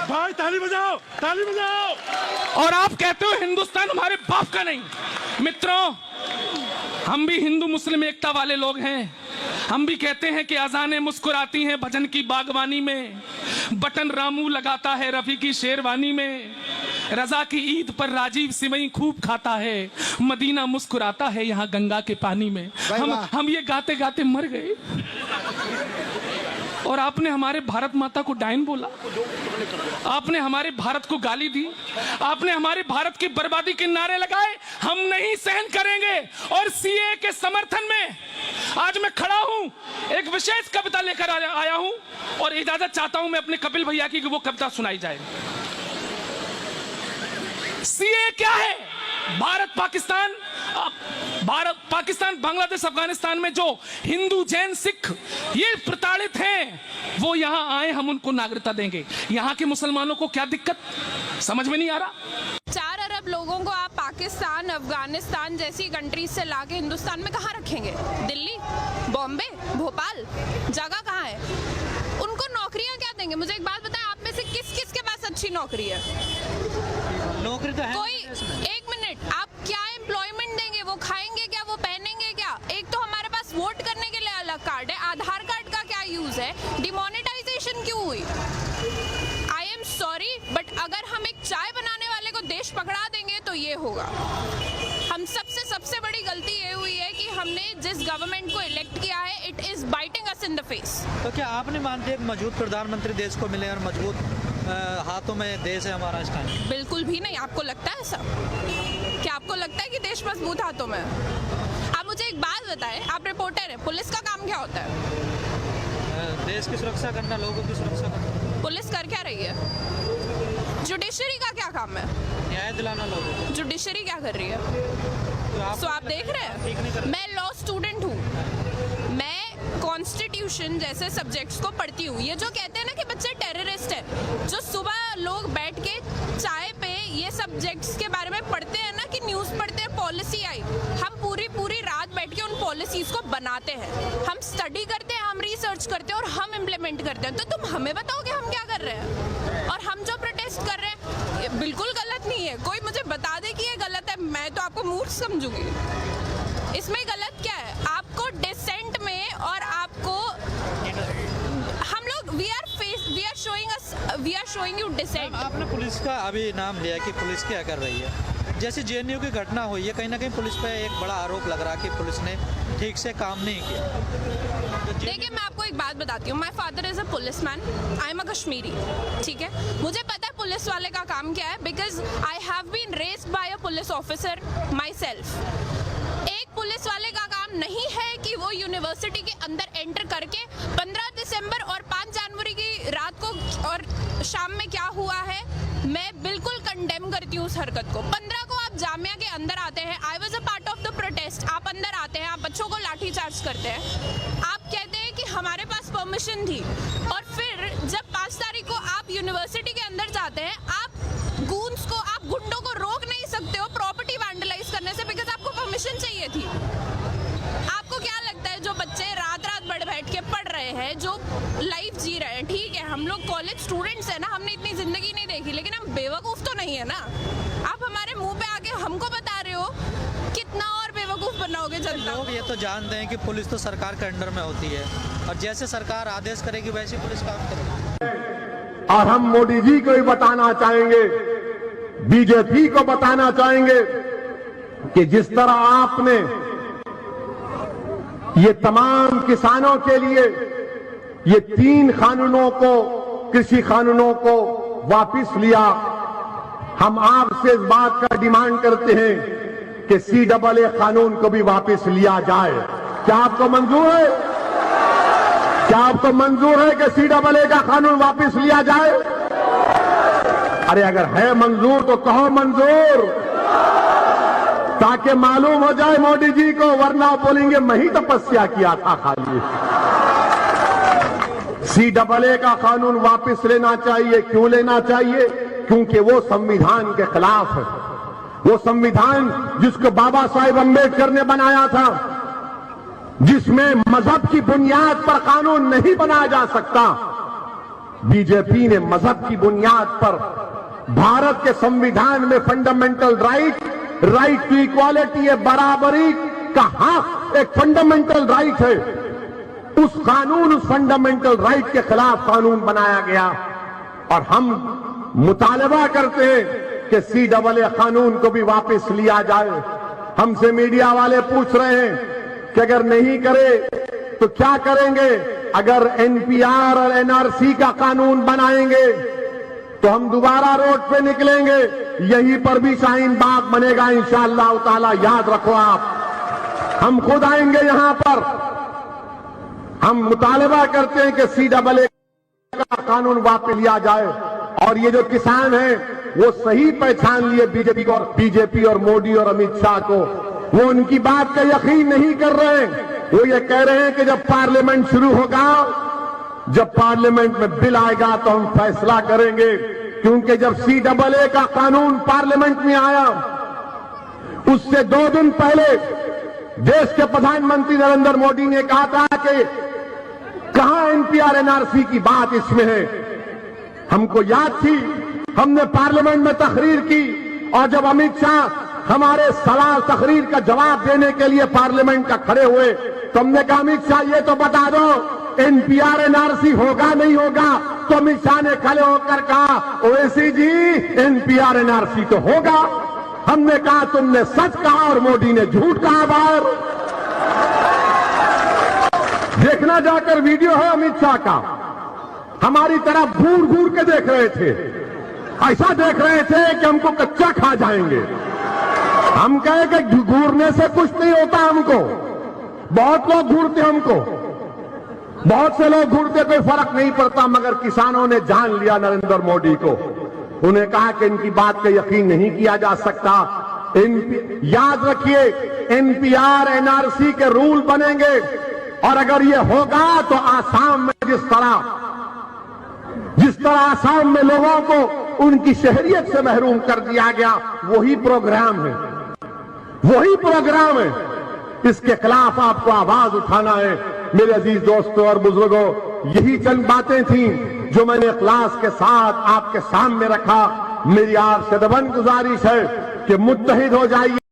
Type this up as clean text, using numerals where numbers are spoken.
भाई ताली बजाओ, ताली बजाओ। और आप कहते हो हिंदुस्तान हमारे बाप का नहीं। मित्रों, हम भी हिंदू मुस्लिम एकता वाले लोग हैं। हम भी कहते हैं कि अजानें मुस्कुराती हैं भजन की बागवानी में, बटन रामू लगाता है रफी की शेरवानी में, रजा की ईद पर राजीव सिवई खूब खाता है, मदीना मुस्कुराता है यहाँ गंगा के पानी में। हम ये गाते गाते मर गए और आपने हमारे भारत माता को डायन बोला, आपने हमारे भारत को गाली दी, आपने हमारे भारत की बर्बादी के नारे लगाए। हम नहीं सहन करेंगे। और सीए के समर्थन में आज मैं खड़ा हूं, एक विशेष कविता लेकर आया हूं और इजाजत चाहता हूं मैं अपने कपिल भैया की कि वो कविता सुनाई जाए। सीए क्या है? भारत पाकिस्तान बांग्लादेश अफगानिस्तान में जो हिंदू जैन सिख ये प्रताड़ित हैं, वो यहां आए, हम उनको नागरिकता देंगे। यहां के मुसलमानों को क्या दिक्कत, समझ में नहीं आ रहा। 4 अरब लोगों को आप पाकिस्तान अफगानिस्तान जैसी कंट्रीज से लाके हिंदुस्तान में कहाँ रखेंगे? दिल्ली, बॉम्बे, भोपाल, जगह कहाँ है? उनको नौकरियां क्या देंगे? मुझे एक बात बताएं, आप में से किस किस के पास अच्छी नौकरी है? नौकरी तो है कोई, एक मिनट, आप क्या एम्प्लॉयमेंट देंगे? वो खाएंगे क्या? वो पहनेंगे क्या? एक तो हमारे पास वोट करने के लिए अलग कार्ड है, आधार कार्ड का क्या यूज है? डिमोनेटाइजेशन क्यों हुई? आई एम सॉरी, बट अगर हम एक चाय बनाने वाले को देश पकड़ा देंगे तो ये होगा। हम सबसे बड़ी गलती ये हुई है कि हमने जिस गवर्नमेंट को इलेक्ट किया है, it is biting us in the face. तो क्या आप नहीं मानते एक मजबूत प्रधानमंत्री देश को मिले और मजबूत हाथों में देश है हमारा इस टाइम? बिल्कुल भी नहीं। आपको लगता है ऐसा? क्या आपको लगता है कि देश मजबूत हाथों में है? आप मुझे एक बात बताएं, आप रिपोर्टर हैं, पुलिस का काम क्या होता है? देश की सुरक्षा करना, लोगों की सुरक्षा करना। पुलिस कर क्या रही है? जुडिशरी का क्या काम है? न्याय दिलाना लोगों को। जुडिशरी क्या कर रही है? तो आप देख रहे हैं, मैं लॉ स्टूडेंट हूँ, मैं कॉन्स्टिट्यूशन जैसे सब्जेक्ट्स को पढ़ती हूँ। ये जो कहते हैं ना कि बच्चे टेररिस्ट हैं, जो सुबह लोग बैठ के चाय पे ये सब्जेक्ट्स के बारे में पढ़ते हैं ना, कि न्यूज़ पढ़ते हैं, पॉलिसी आई, हम पूरी रात बैठ के उन पॉलिसीज को बनाते हैं, हम स्टडी करते हैं, हम रिसर्च करते हैं और हम इम्प्लीमेंट करते हैं। तो तुम हमें बताओ कि हम क्या कर रहे हैं? और हम जो प्रोटेस्ट कर रहे हैं ये बिल्कुल गलत नहीं है। कोई मुझे बता दे कि ये गलत है, मैं तो आपको मूर्ख समझूंगी। इसमें गलत क्या है? आपको डिसेंट में और आपको हम लोग we are showing you dissent. आपने पुलिस का अभी नाम लिया कि पुलिस क्या कर रही है। जैसे जेएनयू की घटना हुई है, कहीं ना कहीं पुलिस पे एक बड़ा आरोप लग रहा है कि पुलिस ने ठीक से काम नहीं किया। तो देखिए, मैं आपको एक बात बताती हूँ, my father is a police man, I am a Kashmiri, ठीक है? मुझे पता है पुलिस वाले का काम क्या है, because I have been raised by a police officer myself. एक पुलिस वाले का काम नहीं है कि वो यूनिवर्सिटी के अंदर एंटर करके 15 दिसंबर और 5 जनवरी की रात को और शाम में क्या हुआ है, मैं बिल्कुल कंडेम करती हूँ उस हरकत को। 15 को आप जामिया के अंदर आते हैं, I was a part of the protest, आप अंदर आते हैं, आप बच्चों को लाठी चार्ज करते हैं, आप कहते हैं कि हमारे पास परमिशन थी, और फिर जब 5 तारीख को आप यूनिवर्सिटी के अंदर जाते हैं, आप गूंस को, आप गुंडों को रोक नहीं सकते हो प्रॉपर्टी वैंडलाइज करने से, बिकॉज आपको परमिशन चाहिए थी। आपको क्या लगता है जो बच्चे रात बैठ के पढ़ रहे हैं, जो लाइफ जी रहे हैं, ठीक है, हम लोग कॉलेज स्टूडेंट्स हैं ना, हमने इतनी जिंदगी नहीं देखी, लेकिन हम बेवकूफ तो नहीं है ना। आप हमारे मुंह पे आके हमको बता रहे हो, कितना और बेवकूफ बनाओगे जनता? लोग ये तो जानते हैं कि पुलिस तो सरकार के अंडर में होती है और जैसे सरकार आदेश करेगी वैसे पुलिस काम करेगी। और हम मोदी जी को भी बताना चाहेंगे, बीजेपी को बताना चाहेंगे कि जिस तरह आपने ये तमाम किसानों के लिए ये 3 कानूनों को, कृषि कानूनों को वापस लिया, हम आपसे इस बात का डिमांड करते हैं कि CAA कानून को भी वापस लिया जाए। क्या आपको मंजूर है? क्या आपको मंजूर है कि CAA का कानून वापस लिया जाए? अरे अगर है मंजूर तो कहो मंजूर, ताकि मालूम हो जाए मोदी जी को, वरना बोलेंगे मैं ही तपस्या किया था खाली। CAA का कानून वापस लेना चाहिए। क्यों लेना चाहिए? क्योंकि वो संविधान के खिलाफ है। वो संविधान जिसको बाबा साहेब अम्बेडकर ने बनाया था, जिसमें मजहब की बुनियाद पर कानून नहीं बनाया जा सकता, बीजेपी ने मजहब की बुनियाद पर भारत के संविधान में फंडामेंटल राइट टू इक्वालिटी है, बराबरी का हक एक फंडामेंटल राइट है। उस फंडामेंटल राइट के खिलाफ कानून बनाया गया और हम मुतालबा करते हैं कि CAA कानून को भी वापस लिया जाए। हमसे मीडिया वाले पूछ रहे हैं कि अगर नहीं करे तो क्या करेंगे? अगर NPR और NRC का कानून बनाएंगे तो हम दोबारा रोड पे निकलेंगे, यहीं पर भी शाहीन बाग बनेगा इंशाअल्लाह ताला। याद रखो आप, हम खुद आएंगे यहां पर। हम मुतालबा करते हैं कि CAA का कानून वापस लिया जाए और ये जो किसान हैं वो सही पहचान लिए बीजेपी और मोदी और अमित शाह को। वो उनकी बात का यकीन नहीं कर रहे हैं। वो ये कह रहे हैं कि जब पार्लियामेंट शुरू होगा, जब पार्लियामेंट में बिल आएगा तो हम फैसला करेंगे। क्योंकि जब CAA का कानून पार्लियामेंट में आया, उससे 2 दिन पहले देश के प्रधानमंत्री नरेंद्र मोदी ने कहा था कि कहां NPR NRC की बात इसमें है। हमको याद थी, हमने पार्लियामेंट में तकरीर की और जब अमित शाह हमारे सवाल तकरीर का जवाब देने के लिए पार्लियामेंट का खड़े हुए तो हमने कहा अमित शाह ये तो बता दो NPR NRC होगा नहीं होगा? तो अमित शाह ने खड़े होकर कहा ओवैसी जी NPR NRC तो होगा। हमने कहा तुमने सच कहा और मोदी ने झूठ कहा। बाहर देखना जाकर वीडियो है अमित शाह का, हमारी तरफ घूर घूर के देख रहे थे, ऐसा देख रहे थे कि हमको कच्चा खा जाएंगे। हम कहे कि घूरने से कुछ नहीं होता हमको, बहुत लोग घूरते हमको, बहुत से लोग घूरते, कोई फर्क नहीं पड़ता। मगर किसानों ने जान लिया नरेंद्र मोदी को। उन्हें कहा कि इनकी बात का यकीन नहीं किया जा सकता। याद रखिए NPR NRC के रूल बनेंगे और अगर ये होगा तो आसाम में जिस तरह आसाम में लोगों को उनकी शहरियत से महरूम कर दिया गया, वही प्रोग्राम है, वही प्रोग्राम है। इसके खिलाफ आपको आवाज उठाना है। मेरे अजीज दोस्तों और बुजुर्गों, यही चंद बातें थीं जो मैंने इखलास के साथ आपके सामने रखा। मेरी आपसे दबन गुजारिश है कि मुत्तहिद हो जाइए।